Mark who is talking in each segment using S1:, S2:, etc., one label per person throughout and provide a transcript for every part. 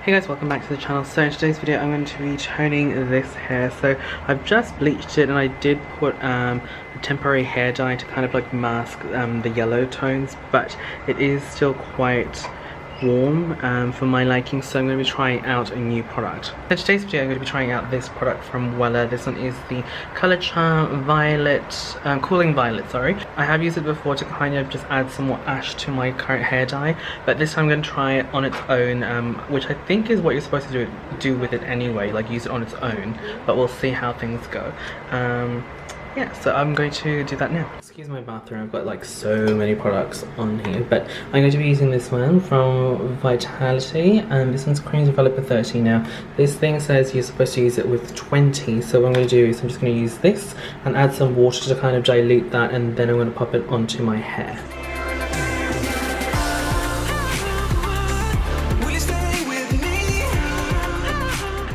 S1: Hey guys, welcome back to the channel. So in today's video I'm going to be toning this hair. So I've just bleached it and I did put a temporary hair dye to kind of like mask the yellow tones, but it is still quite warm for my liking, so I'm going to be trying out a new product. In today's video I'm going to be trying out this product from Wella. This one is the Color Charm Violet, Cooling Violet, sorry. I have used it before to kind of just add some more ash to my current hair dye, but this time I'm going to try it on its own, which I think is what you're supposed to do with it anyway, like use it on its own, but we'll see how things go. Yeah, so I'm going to do that now. Excuse my bathroom, I've got like so many products on here, but I'm going to be using this one from Vitality, and this one's Cream Developer 30. Now, this thing says you're supposed to use it with 20, so what I'm going to do is I'm just going to use this and add some water to kind of dilute that, and then I'm going to pop it onto my hair.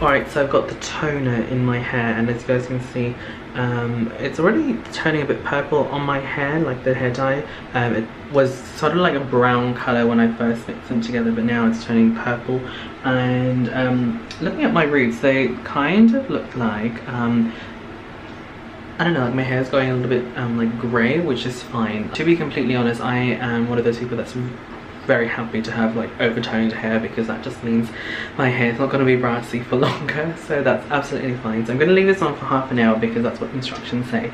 S1: Alright, so I've got the toner in my hair, and as you guys can see, it's already turning a bit purple on my hair, like the hair dye. It was sort of like a brown colour when I first mixed them together, but now it's turning purple. And looking at my roots, they kind of look like, I don't know, like my hair's going a little bit like grey, which is fine. To be completely honest, I am one of those people that's very happy to have like overtoned hair, because that just means my hair is not going to be brassy for longer, so that's absolutely fine. So I'm going to leave this on for half an hour because that's what instructions say.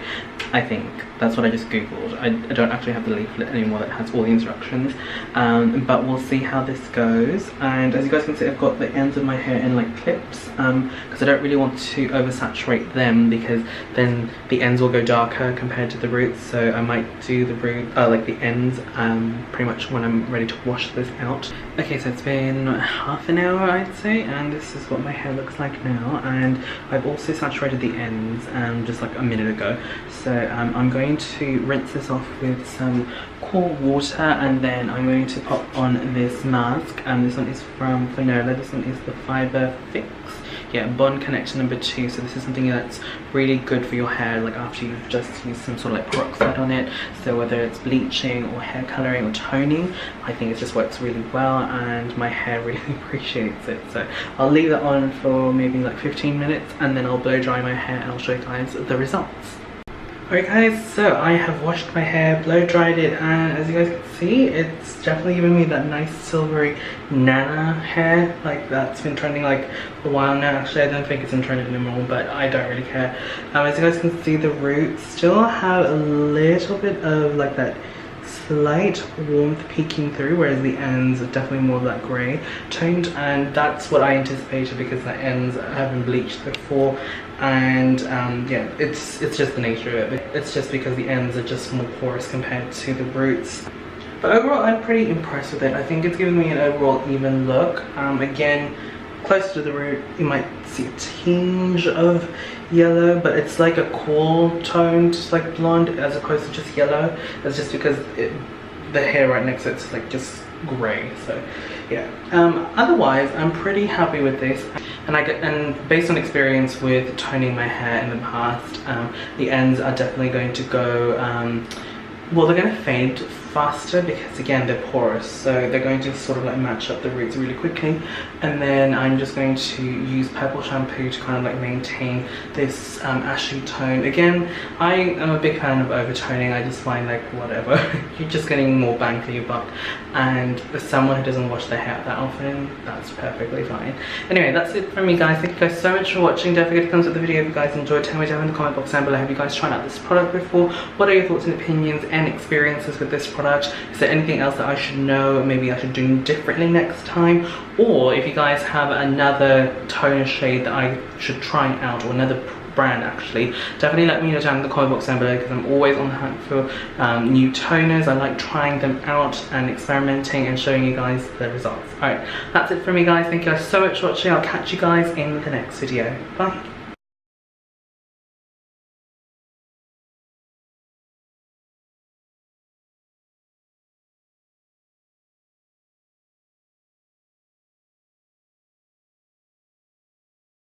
S1: I think that's what I just googled. I don't actually have the leaflet anymore that has all the instructions, but we'll see how this goes. And as you guys can see, I've got the ends of my hair in like clips, because I don't really want to oversaturate them, because then the ends will go darker compared to the roots. So I might do the root, like the ends, pretty much when I'm ready to wash this out. Okay, so it's been half an hour, I'd say, and this is what my hair looks like now. And I've also saturated the ends just like a minute ago. So I'm going to rinse this off with some cool water, and then I'm going to pop on this mask. And this one is from Fanola. This one is the Fiberfix Bond Connector number 2. So this is something that's really good for your hair, like after you've just used some sort of like peroxide on it. So whether it's bleaching or hair coloring or toning, I think it just works really well, and my hair really appreciates it. So I'll leave that on for maybe like 15 minutes, and then I'll blow dry my hair and I'll show you guys the results. Alright guys, so I have washed my hair, blow dried it, and as you guys can see, it's definitely giving me that nice silvery nana hair. Like that's been trending like a while now. Actually, I don't think it's in trend anymore, but I don't really care. As you guys can see, the roots still have a little bit of like that slight warmth peeking through, whereas the ends are definitely more of that grey toned, and that's what I anticipated because the ends have been bleached before. And yeah, it's just the nature of it. It's just because the ends are just more porous compared to the roots. But overall, I'm pretty impressed with it. I think it's giving me an overall even look. Again, closer to the root, you might see a tinge of yellow, but it's like a cool tone, just like blonde, as opposed to just yellow. That's just because the hair right next to it's like just grey. So yeah, otherwise I'm pretty happy with this, and based on experience with toning my hair in the past, the ends are definitely going to go well, they're going to fade faster because again they're porous, so they're going to sort of like match up the roots really quickly. And then I'm just going to use purple shampoo to kind of like maintain this ashy tone. Again, I am a big fan of overtoning. I just find like whatever, you're just getting more bang for your buck, and as someone who doesn't wash their hair that often, that's perfectly fine. Anyway, that's it from me guys. Thank you guys so much for watching. Don't forget to thumbs up the video if you guys enjoyed. Tell me down in the comment box down below, have you guys tried out this product before? What are your thoughts and opinions and experiences with this product? Is there anything else that I should know, maybe I should do differently next time? Or if you guys have another toner shade that I should try out, or another brand actually, definitely let me know down in the comment box down below, because I'm always on the hunt for new toners. I like trying them out and experimenting and showing you guys the results. Alright, that's it from me guys. Thank you guys so much for watching. I'll catch you guys in the next video. Bye.